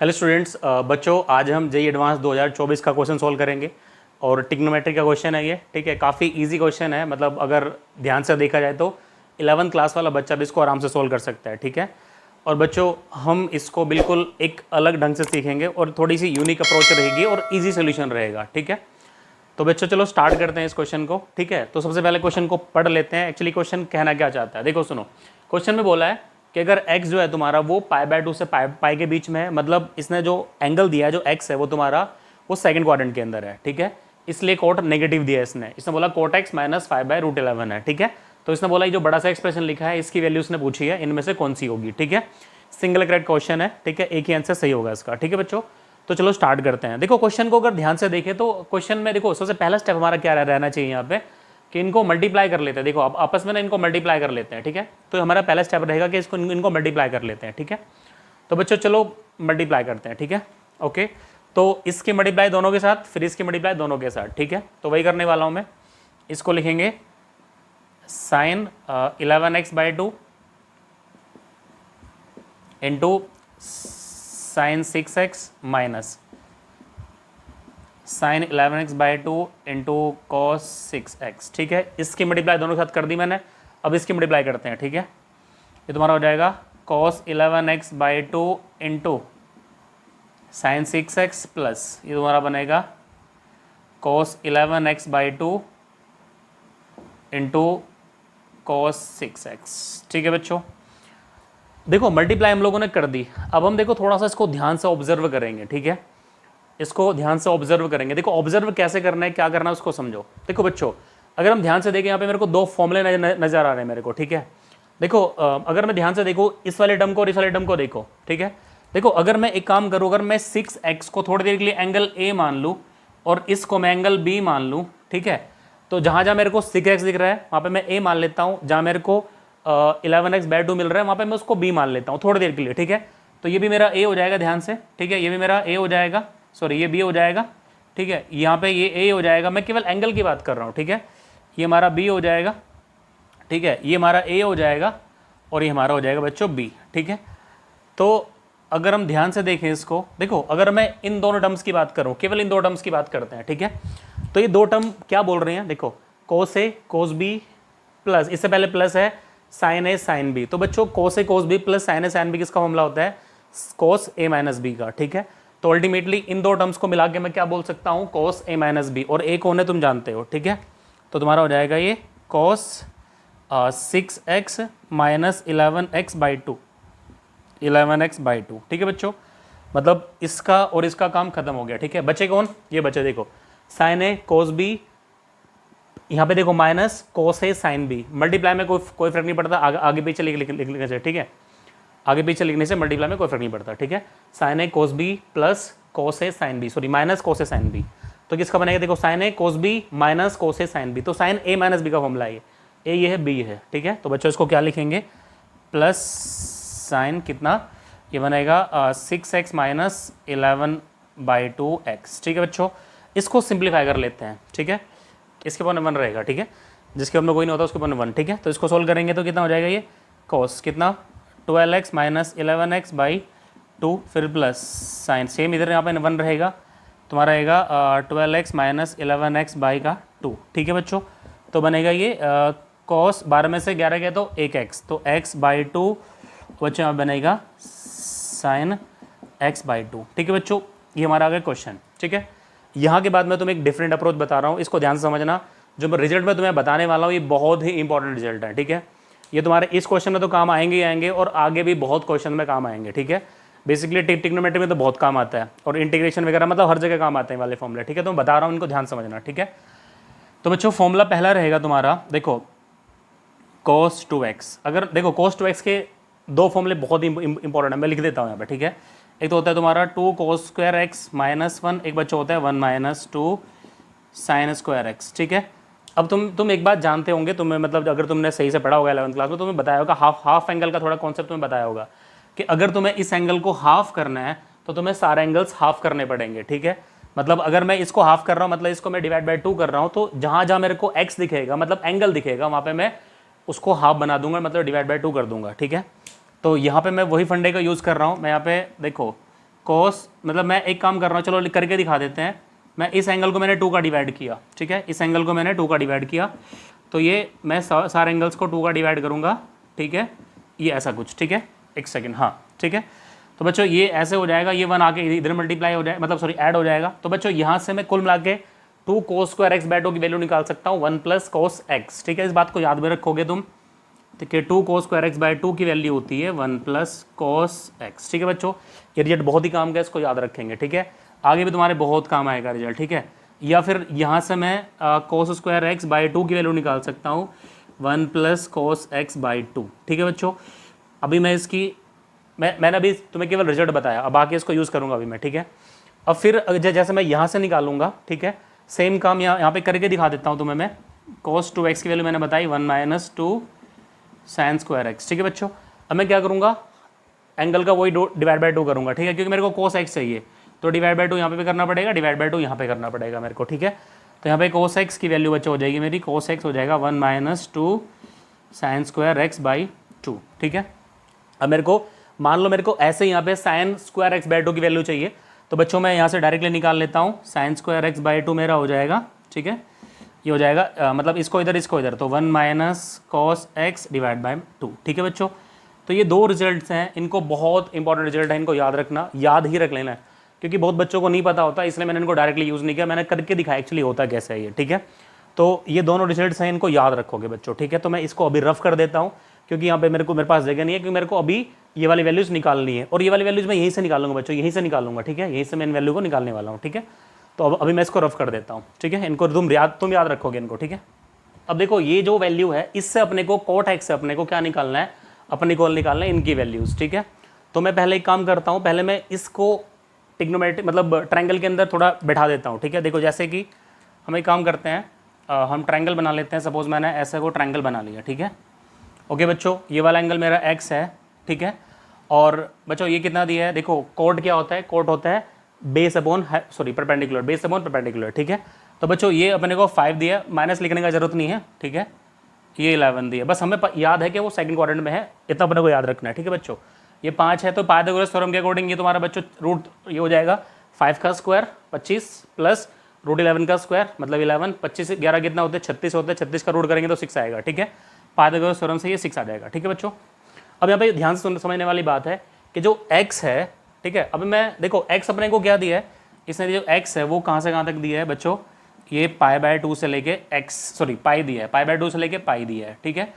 Hello students, बच्चों आज हम जेईई एडवांस 2024 का क्वेश्चन सॉल्व करेंगे और ट्रिग्नोमेट्री का क्वेश्चन है ये। ठीक है, काफ़ी इजी क्वेश्चन है, मतलब अगर ध्यान से देखा जाए तो 11th क्लास वाला बच्चा भी इसको आराम से सॉल्व कर सकता है। ठीक है, और बच्चों हम इसको बिल्कुल एक अलग ढंग से सीखेंगे और थोड़ी सी यूनिक अप्रोच रहेगी और ईजी सोल्यूशन रहेगा। ठीक है, तो बच्चों चलो स्टार्ट करते हैं इस क्वेश्चन को। ठीक है, तो सबसे पहले क्वेश्चन को पढ़ लेते हैं। एक्चुअली क्वेश्चन कहना क्या चाहता है, देखो सुनो। क्वेश्चन में बोला है कि अगर x जो है तुम्हारा वो π/2 से पाई के बीच में है, मतलब इसने जो एंगल दिया है जो x है वो तुम्हारा वो सेकंड क्वाड्रेंट के अंदर है। ठीक है, इसलिए कोट नेगेटिव दिया है इसने बोला कोट x माइनस 5/√11 है। ठीक है, तो इसने बोला ये जो बड़ा सा एक्सप्रेशन लिखा है इसकी वैल्यू उसने पूछी है, इनमें से कौन सी होगी। ठीक है, सिंगल करेक्ट क्वेश्चन है। ठीक है, एक ही आंसर सही होगा इसका। ठीक है बच्चों, तो चलो स्टार्ट करते हैं। देखो क्वेश्चन को अगर ध्यान से देखें तो क्वेश्चन में देखो सबसे पहला स्टेप हमारा क्या रहना चाहिए यहाँ पे कि इनको मल्टीप्लाई कर लेते हैं। देखो अब आपस में ना इनको मल्टीप्लाई कर लेते हैं। ठीक है, तो हमारा पहला स्टेप रहेगा कि इसको इनको मल्टीप्लाई कर लेते हैं। ठीक है, तो बच्चों चलो मल्टीप्लाई करते हैं। ठीक है, ओके, तो इसके मल्टीप्लाई दोनों के साथ, फिर इसके मल्टीप्लाई दोनों के साथ। ठीक है, तो वही करने वाला हूँ मैं। इसको लिखेंगे sine 11x/2 into sine 6x minus sine 11x/2 into cos 6x। ठीक है, इसकी मल्टीप्लाई दोनों के साथ कर दी मैंने, अब इसकी मल्टीप्लाई करते हैं। ठीक है, ये तुम्हारा हो जाएगा cos 11x/2 into sine 6x plus ये तुम्हारा बनेगा cos 11x/2 into cos 6x। ठीक है बच्चों, देखो मल्टीप्लाई हम लोगों ने कर दी। अब हम देखो थोड़ा सा इसको ध्यान से ऑब्जर्व करेंगे। ठीक है, इसको ध्यान से ऑब्जर्व करेंगे। देखो ऑब्जर्व कैसे करना है, क्या करना है उसको समझो। देखो बच्चों अगर हम ध्यान से देखें यहाँ पे मेरे को दो फॉर्मूले नजर आ रहे हैं मेरे को। ठीक है, देखो अगर मैं ध्यान से देखो इस वाले टर्म को और इस वाले टर्म को देखो। ठीक है, देखो अगर मैं एक काम करूँ, अगर मैं 6x को थोड़ी देर के लिए एंगल A मान लूँ और इसको मैं एंगल B मान लूँ। ठीक है, तो जहाँ जहाँ मेरे को 6x दिख रहा है वहाँ पर मैं A मान लेता हूँ, जहाँ मेरे को 11x/2 मिल रहा है वहाँ पे मैं उसको B मान लेता हूँ थोड़ी देर के लिए। ठीक है, तो ये भी मेरा A हो जाएगा ध्यान से। ठीक है, ये भी मेरा A हो जाएगा, सॉरी ये B हो जाएगा। ठीक है, यहाँ पे ये A हो जाएगा, मैं केवल एंगल की बात कर रहा हूँ। ठीक है, ये हमारा B हो जाएगा। ठीक है, ये हमारा A हो जाएगा और ये हमारा हो जाएगा बच्चों B। ठीक है, तो अगर हम ध्यान से देखें इसको, देखो अगर मैं इन दोनों टर्म्स की बात करूँ, केवल इन दो टर्म्स की बात करते हैं। ठीक है, तो ये दो टर्म क्या बोल रहे हैं, देखो कोस A कोस B प्लस, इससे पहले प्लस है साइन A साइन B। तो बच्चों cos A cos B plus sine A sine B किसका फॉर्मूला होता है, कोस A माइनस B का। ठीक है, तो अल्टीमेटली इन दो टर्म्स को मिला के मैं क्या बोल सकता हूँ, कोस A माइनस B, और A कौन है तुम जानते हो। ठीक है, तो तुम्हारा हो जाएगा ये कोस 6x माइनस 11x/2 11x/2। ठीक है बच्चों, मतलब इसका और इसका काम खत्म हो गया। ठीक है, बचे कौन, ये बचे देखो साइन A कोस B, यहाँ पे देखो minus cos A sine B। Multiply में कोई फर्क नहीं पड़ता, आगे पीछे लिखने से। ठीक है, आगे पीछे लिखने से मल्टीप्लाई में कोई फर्क नहीं पड़ता। ठीक है, sine A cos B plus cos A sine B, sorry minus cos A sine B। तो किसका बनेगा, देखो sine A cos B minus cos A sine B, तो साइन A माइनस B का फॉर्मूला है ये A ये है B है। ठीक है, तो बच्चों इसको क्या लिखेंगे, प्लस साइन कितना, ये बनेगा 6x माइनस 11/2x। ठीक है बच्चों, इसको सिंप्लीफाई कर लेते हैं। ठीक है, इसके ऊपर 1 रहेगा। ठीक है, जिसके ऊपर कोई नहीं होता उसके ऊपर 1। ठीक है, तो इसको सोल्व करेंगे तो कितना हो जाएगा, ये कॉस कितना 12x माइनस 11x/2 फिर प्लस साइन, सेम इधर यहाँ पे 1 रहेगा, तुम्हारा रहेगा 12x माइनस 11x/2। ठीक है बच्चों, तो बनेगा ये कॉस 12 में से 11 गया तो 1x, तो x/2 बच्चों यहाँ बनेगा साइन x/2। ठीक है बच्चों, ये हमारा आ गया क्वेश्चन। ठीक है, यहाँ के बाद मैं तुम्हें एक डिफरेंट अप्रोच बता रहा हूँ, इसको ध्यान से समझना। जो मैं रिजल्ट में तुम्हें बताने वाला हूँ ये बहुत ही इंपॉर्टेंट रिजल्ट है। ठीक है, ये तुम्हारे इस क्वेश्चन में तो काम आएंगे ही आएंगे और आगे भी बहुत क्वेश्चन में काम आएंगे। ठीक है, बेसिकली ट्रिग्नोमेट्री में तो बहुत काम आता है और इंटीग्रेशन वगैरह मतलब हर जगह काम आते हैं वाले फॉर्मूले। ठीक है, तो मैं बता रहा हूँ, इनको ध्यान समझना। ठीक है, तो बच्चों फॉर्मूला पहला रहेगा तुम्हारा, देखो cos 2x। अगर देखो cos 2x के दो फॉर्मूले बहुत ही इंपॉर्टेंट है, मैं लिख देता हूँ यहाँ पे। ठीक है, एक तो होता है तुम्हारा 2 cos स्क्वायर x माइनस 1, एक बच्चा होता है 1 माइनस 2 साइन स्क्वायर x। ठीक है, अब तुम एक बात जानते होंगे, तुम्हें मतलब अगर तुमने सही से पढ़ा होगा 11th क्लास में, तुम्हें बताया होगा हाफ एंगल का थोड़ा कॉन्सेप्ट तुम्हें बताया होगा कि अगर तुम्हें इस एंगल को हाफ करना है तो तुम्हें सारे एंगल्स हाफ करने पड़ेंगे। ठीक है, मतलब अगर मैं इसको हाफ कर रहा हूँ, मतलब इसको मैं डिवाइड बाय 2 कर रहा हूँ, तो जहाँ जहाँ मेरे को x दिखेगा मतलब एंगल दिखेगा वहाँ पे मैं उसको हाफ बना दूंगा, मतलब डिवाइड बाय 2 कर दूंगा। ठीक है, तो यहाँ पे मैं वही फंडे का यूज़ कर रहा हूँ। मैं यहाँ पे देखो कॉस, मतलब मैं एक काम कर रहा हूँ, चलो करके दिखा देते हैं। मैं इस एंगल को मैंने 2 का डिवाइड किया, ठीक है, इस एंगल को मैंने 2 का डिवाइड किया, तो ये मैं सारे एंगल्स को 2 का डिवाइड करूँगा, ठीक है, ये ऐसा कुछ, ठीक है, एक सेकेंड, हाँ ठीक है। तो बच्चों ये ऐसे हो जाएगा, ये 1 आके इधर मल्टीप्लाई हो जाए, मतलब सॉरी ऐड हो जाएगा। तो बच्चों यहाँ से मैं कुल मिला के 2 cos स्क्वायर एक्स बाय 2 की वैल्यू निकाल सकता हूँ 1 + cos x, ठीक है, इस बात को याद में रखोगे तुम, ठीक है। 2 cos स्क्वायर एक्स बाय 2 की वैल्यू होती है 1 + cos x, ठीक है बच्चों। ये रिजल्ट बहुत ही काम का है, इसको याद रखेंगे, ठीक है, आगे भी तुम्हारे बहुत काम आएगा रिजल्ट, ठीक है। या फिर यहाँ से मैं cos स्क्वायर एक्स बाय 2 की वैल्यू निकाल सकता हूँ 1 + cos x बाय 2, ठीक है बच्चों। अभी मैं इसकी मैंने अभी तुम्हें केवल रिजल्ट बताया, अब आके इसको यूज़ करूँगा अभी मैं, ठीक है। अब फिर जैसे मैं यहाँ से निकालूंगा, ठीक है, सेम काम यहाँ पे करके दिखा देता हूँ तुम्हें मैं। cos 2x की वैल्यू मैंने बताई 1 - 2 sin स्क्वायर x, ठीक है बच्चों। अब मैं क्या करूँगा, एंगल का वही डिवाइड बाय 2 करूँगा, ठीक है, क्योंकि मेरे को cos x चाहिए, तो डिवाइड बाय 2 यहाँ पे भी करना पड़ेगा, डिवाइड बाय 2 यहाँ पे करना पड़ेगा मेरे को, ठीक है। तो यहाँ पे cos x की वैल्यू बच्चों हो जाएगी मेरी, cos x हो जाएगा 1 - 2 sin स्क्वायर x बाई 2, ठीक है। अब मेरे को मान लो मेरे को ऐसे यहाँ पे sin स्क्वायर एक्स बाय 2 की वैल्यू चाहिए, तो बच्चों मैं यहाँ से डायरेक्टली निकाल लेता हूँ, sin स्क्वायर एक्स बाय 2 मेरा हो जाएगा, ठीक है, ये हो जाएगा मतलब इसको इधर, तो 1 - cos x डिवाइड बाय 2, ठीक है बच्चों। तो ये 2 रिजल्ट्स हैं, इनको बहुत इंपॉर्टेंट रिजल्ट है, इनको याद रखना, याद ही रख लेना है, क्योंकि बहुत बच्चों को नहीं पता होता, इसलिए मैंने इनको डायरेक्टली यूज़ नहीं किया, मैंने करके दिखाया एक्चुअली होता कैसे है ये, ठीक है। तो ये दोनों रिजल्ट्स हैं, इनको याद रखोगे बच्चों, ठीक है। तो मैं इसको अभी रफ कर देता हूँ, क्योंकि यहाँ पे मेरे पास जगह नहीं है, क्योंकि मेरे को अभी ये वाली वैल्यूज़ निकालनी है, और ये वाली वैल्यूज़ मैं यहीं से निकालूंगा बच्चों, यहीं से निकालूंगा, ठीक है, यहीं से मैं इन वैल्यू को निकालने वाला हूँ, ठीक है। तो अब अभी मैं इसको रफ कर देता हूँ, ठीक है, इनको तुम याद रखोगे इनको, ठीक है। अब देखो ये जो वैल्यू है, इससे अपने को cot x से अपने को क्या निकालना है, अपने को निकालना है इनकी वैल्यूज़, ठीक है। तो मैं पहले एक काम करता हूँ, पहले मैं इसको ट्रिग्नोमेट्रिक मतलब ट्रायंगल के अंदर थोड़ा बैठा देता हूँ, ठीक है। देखो जैसे कि हम एक काम करते हैं, हम ट्रायंगल बना लेते हैं, सपोज मैंने ऐसे को ट्रायंगल बना लिया, ठीक है, ओके बच्चों। ये वाला एंगल मेरा x है, ठीक है, और बच्चों ये कितना दिया है, देखो कोड क्या होता है, कोड होता है परपेंडिकुलर, बेस अपॉन परपेंडिकुलर, ठीक है। तो बच्चों ये अपने को 5 दिया, माइनस लिखने का जरूरत नहीं है, ठीक है, ये 11 दिया, बस हमें याद है कि वो सेकंड क्वाड्रेंट में है, इतना अपने को याद रखना है, ठीक है बच्चों। ये 5 है, तो पाइथागोरस थ्योरम के अकॉर्डिंग ये तुम्हारा बच्चों रूट ये हो जाएगा 5 का स्क्वायर 25 प्लस √11 का स्क्वायर मतलब 11, 25 से 11 कितना होते हैं 36 होते हैं, 36 का रूट करेंगे तो 6 आएगा, ठीक है। पाइथागोरस थ्योरम से ये 6 आ जाएगा, ठीक है बच्चों। अब यहाँ पे ध्यान से समझने वाली बात है कि जो x है, ठीक है, अब मैं देखो x अपने को क्या दिया है, इसने जो x है वो कहाँ से कहाँ तक दिया है बच्चों, ये π/2 से लेके पाई दिया है, π/2 से लेके पाई दिया है, ठीक है।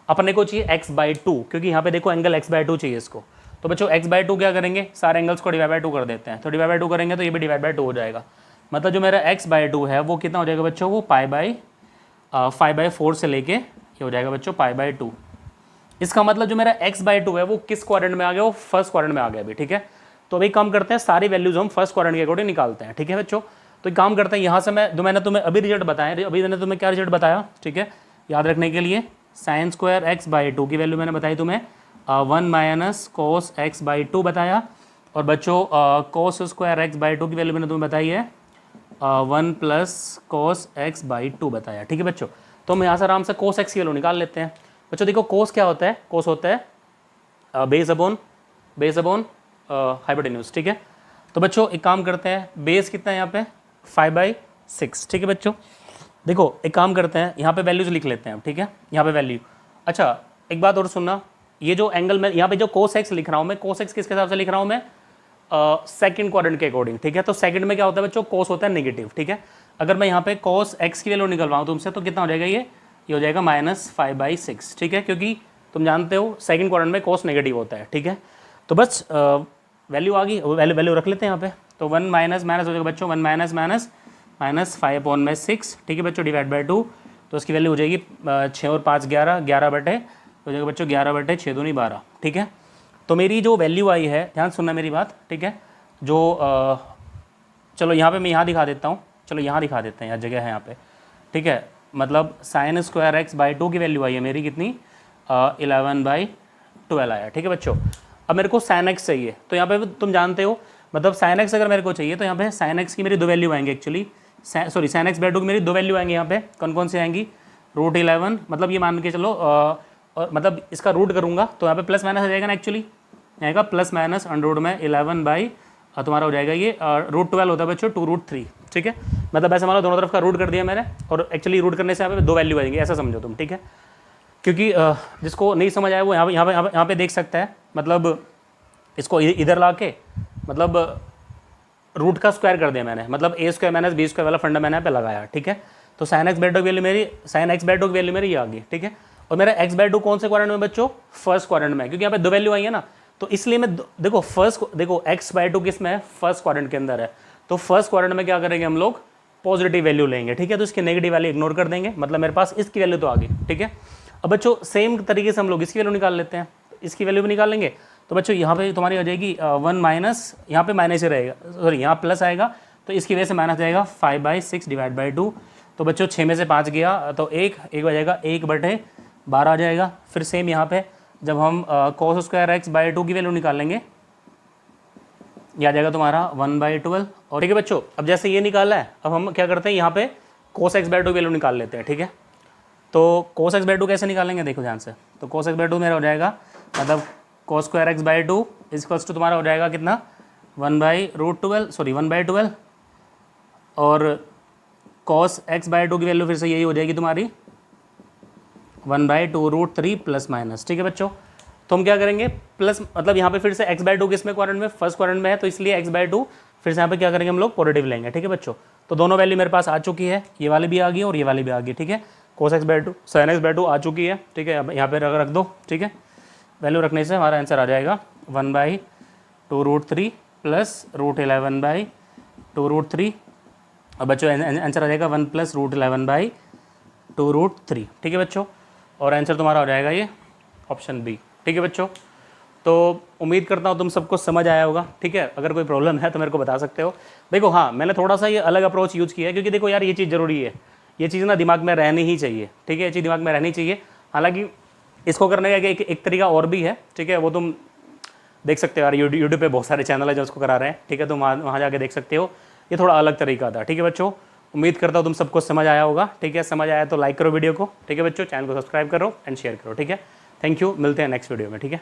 अपने को चाहिए x/2, क्योंकि यहाँ पे देखो एंगल x/2 चाहिए इसको, तो बच्चों x/2 क्या करेंगे, सारे एंगल्स को डिवाइड बाय 2 कर देते हैं, तो डिवाइड बाय 2 करेंगे तो ये भी डिवाइड बाय 2 हो जाएगा, मतलब जो मेरा x/2 है वो कितना हो जाएगा बच्चों, वो 5/4 से लेके ये हो जाएगा बच्चों π/2। इसका मतलब जो मेरा x/2 है वो किस क्वाड्रेंट में आ गया, वो फर्स्ट क्वाड्रेंट में आ गया अभी, ठीक है। तो अभी काम करते हैं, सारी वैल्यूज हम फर्स्ट क्वाड्रेंट के अकॉर्डिंग निकालते हैं, ठीक है बच्चों। तो एक काम करते हैं, यहाँ से मैंने तुम्हें अभी रिजल्ट बताया, अभी मैंने तुम्हें क्या रिजल्ट बताया, ठीक है, याद रखने के लिए sin स्क्वायर x/2 की वैल्यू मैंने बताई तुम्हें 1 - cos x/2 बताया, और बच्चों cos स्क्वायर x/2 की वैल्यू मैंने तुम्हें बताई है 1 + cos x/2 बताया, ठीक है बच्चों। तो हम यहाँ से आराम से cos x की वैल्यू निकाल लेते हैं बच्चों। देखो cos क्या होता है, cos होता है बेस अपॉन हाइपोटेन्यूज, ठीक है। तो बच्चों एक काम करते हैं, बेस कितना है यहाँ पे 5/6, ठीक है बच्चों। देखो एक काम करते हैं, यहाँ पे वैल्यूज लिख लेते हैं, ठीक है, यहाँ पे वैल्यू। अच्छा एक बात और सुनना, ये जो एंगल में यहाँ पे जो cos x लिख रहा हूँ मैं, cos x किसके हिसाब से लिख रहा हूँ मैं, सेकंड क्वाड्रेंट के अकॉर्डिंग, ठीक है। तो सेकंड में क्या होता है बच्चों, cos होता है नेगेटिव, ठीक है। अगर मैं यहाँ पे cos x की वैल्यू निकलवाऊँ तुमसे तो कितना हो जाएगा, ये हो जाएगा -5/6, ठीक है, क्योंकि तुम जानते हो सेकंड क्वाड्रेंट में cos नेगेटिव होता है, ठीक है। तो बस वैल्यू आ गई, वैल्यू रख लेते हैं यहाँ पे, तो 1 माइनस हो जाएगा बच्चों, 1 - -5/6, ठीक है बच्चों, डिवाइड बाय 2, तो उसकी वैल्यू हो जाएगी 6 और 5 11 बटे हो जाएगा बच्चों 11/6 दूनी 12, ठीक है। तो मेरी जो वैल्यू आई है, ध्यान सुनना मेरी बात, ठीक है, जो चलो यहाँ पे मैं यहाँ दिखा देता हूँ, चलो यहाँ दिखा देते हैं, यहाँ जगह है यहाँ पे, ठीक है, मतलब sin स्क्वायर x/2 की वैल्यू आई है मेरी कितनी 11/12 आया, ठीक है बच्चों। अब मेरे को sin x चाहिए, तो यहाँ पे तुम जानते हो, मतलब sin x अगर मेरे को चाहिए तो यहाँ पे sin x की मेरी 2 वैल्यू आएंगी एक्चुअली, sin x/2 की मेरी 2 वैल्यू आएंगी यहाँ पे, कौन से आएंगी, √11, मतलब ये मान के चलो और मतलब इसका रूट करूँगा तो यहाँ पे प्लस माइनस आ जाएगा ना, एक्चुअली आएगा प्लस माइनस अंडर रूट में 11/√11, तुम्हारा हो जाएगा ये √12 होता है बच्चों 2√3, ठीक है। मतलब ऐसे मान लो दोनों तरफ का रूट कर दिया मैंने, और एक्चुअली रूट करने से यहाँ पे 2 वैल्यू आएंगे, ऐसा समझो तुम, ठीक है। क्योंकि जिसको नहीं समझ आया वो यहाँ पे देख सकता है। मतलब इसको इधर ला के मतलब रूट का स्क्वायर कर दिया मैंने, मतलब a² - b² वाला फंडा मैंने यहाँ पे लगाया, ठीक है। तो sin x/2 की वैल्यू मेरी sin x/2 की वैल्यू मेरी ये आ गई, ठीक है। और मेरा x/2 कौन से क्वाड्रेंट में बच्चों? फर्स्ट क्वाड्रेंट में, क्योंकि यहाँ पे 2 वैल्यू आई है ना, तो इसलिए मैं देखो x/2 किस में है? फर्स्ट क्वाड्रेंट के अंदर है। तो फर्स्ट क्वाड्रेंट में क्या करेंगे हम लोग? पॉजिटिव वैल्यू लेंगे, ठीक है। तो इसकी नेगेटिव वैल्यू इग्नोर कर देंगे, मतलब मेरे पास इसकी वैल्यू तो आ गई, ठीक है। अब बच्चों सेम तरीके से हम लोग इसकी वैल्यू निकाल लेते हैं, इसकी वैल्यू भी निकाल लेंगे। तो बच्चों यहाँ पे तुम्हारी हो जाएगी 1 माइनस, यहाँ पे माइनस ही रहेगा, सॉरी यहाँ प्लस आएगा, तो इसकी वजह से माइनस जाएगा 5/6 डिवाइड बाई 2। तो बच्चों 6 में से 5 गया तो 1 हो जाएगा, 1/12 आ जाएगा। फिर सेम यहाँ पे जब हम cos² x/2 की वैल्यू निकालेंगे, ये आ जाएगा तुम्हारा 1/12। और ठीक है बच्चों, अब जैसे ये निकाला है, अब हम क्या करते हैं यहाँ पे cos x/2 की वैल्यू निकाल लेते हैं, ठीक है। तो cos x/2 कैसे निकालेंगे देखो ध्यान से। तो cos x/2 मेरा हो जाएगा, मतलब cos² x/2 इक्वल्स टू तुम्हारा हो जाएगा कितना? 1/12 और cos x/2 की वैल्यू फिर से यही हो जाएगी तुम्हारी 1/2√3 प्लस माइनस, ठीक है बच्चों। तो हम क्या करेंगे? प्लस, मतलब यहाँ पे फिर से x/2 किस में क्वाड्रेंट में? फर्स्ट क्वाड्रेंट में है, तो इसलिए x/2 फिर से यहाँ पे क्या करेंगे हम लोग? पॉजिटिव लेंगे, ठीक है बच्चों। तो दोनों वैल्यू मेरे पास आ चुकी है, ये वाली भी आ गई और ये वाली भी आ गई, ठीक है। cos x/2 sin x/2 आ चुकी है, ठीक है। अब यहाँ पे रख दो, ठीक है। वैल्यू रखने से हमारा आंसर आ जाएगा 1/2√3 प्लस √11/2√3। अब बच्चों आंसर आ जाएगा 1 + √11/2√3, ठीक है बच्चों। और आंसर तुम्हारा हो जाएगा ये ऑप्शन बी, ठीक है बच्चों। तो उम्मीद करता हूँ तुम सबको समझ आया होगा, ठीक है। अगर कोई प्रॉब्लम है तो मेरे को बता सकते हो। देखो हाँ, मैंने थोड़ा सा ये अलग अप्रोच यूज़ किया है, क्योंकि देखो यार ये चीज़ ज़रूरी है, ये चीज़ ना दिमाग में रहनी ही चाहिए, ठीक है। ये चीज़ दिमाग में रहनी चाहिए। हालांकि इसको करने का एक तरीका और भी है, ठीक है। वो तुम देख सकते हो यार, यूट्यूब पे बहुत सारे चैनल है जो उसको करा रहे हैं, ठीक है। तुम वहाँ जाके देख सकते हो। ये थोड़ा अलग तरीका था, ठीक है बच्चों। उम्मीद करता हूँ तुम सबको समझ आया होगा, ठीक है। समझ आया तो लाइक करो वीडियो को, ठीक है बच्चों। चैनल को सब्सक्राइब करो एंड शेयर करो, ठीक है। थैंक यू, मिलते हैं नेक्स्ट वीडियो में, ठीक है।